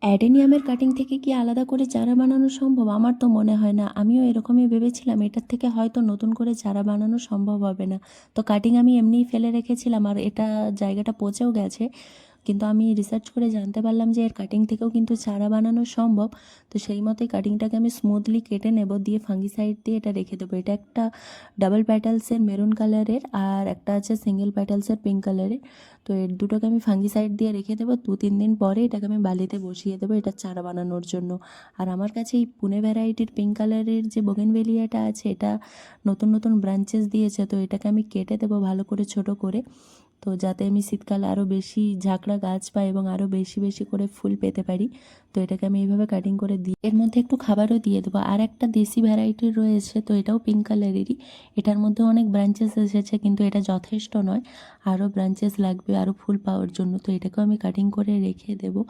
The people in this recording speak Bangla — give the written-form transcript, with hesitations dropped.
অ্যাডেনিয়ামের কাটিং থেকে কি আলাদা করে চারা বানানো সম্ভব? আমার তো মনে হয় না। আমিও এরকমই ভেবেছিলাম, এটার থেকে হয়তো নতুন করে চারা বানানো সম্ভব হবে না। তো কাটিং আমি এমনিই ফেলে রেখেছিলাম, আর এটা জায়গাটা পচেও গেছে। কিন্তু আমি রিসার্চ করে জানতে পারলাম যে এর কাটিং থেকেও কিন্তু চারা বানানো সম্ভব। তো সেই মতোই কাটিংটাকে আমি স্মুথলি কেটে নেব, দিয়ে ফাঙ্গিসাইড দিয়ে এটা রেখে দেবো। এটা একটা ডাবল প্যাটালসের মেরুন কালারের, আর একটা আছে সিঙ্গেল প্যাটালসের পিঙ্ক কালারের। তো এর দুটোকে আমি ফাঙ্গিসাইড দিয়ে রেখে দেবো। 2-3 দিন পরে এটাকে আমি বালিতে বসিয়ে দেবো এটা চারা বানানোর জন্য। আর আমার কাছে এই পুনে ভ্যারাইটির পিঙ্ক কালারের যে বোগেনভেলিয়াটা আছে, এটা নতুন নতুন ব্রাঞ্চেস দিয়েছে। তো এটাকে আমি কেটে দেবো ভালো করে ছোট করে, তো যাতে আমি শীতকালে আরও বেশি ঝাঁকড়া গাছ পাই এবং আরও বেশি বেশি করে ফুল পেতে পারি। তো এটাকে আমি এইভাবে কাটিং করে দিই। এর মধ্যে একটু খাবারও দিয়ে দেবো। আর একটা দেশি ভ্যারাইটির রয়েছে, তো এটাও পিঙ্ক কালারেরই। এটার মধ্যে অনেক ব্রাঞ্চেস এসেছে, কিন্তু এটা যথেষ্ট নয়, আরও ব্রাঞ্চেস লাগবে আরও ফুল পাওয়ার জন্য। তো এটাকেও আমি কাটিং করে রেখে দেবো।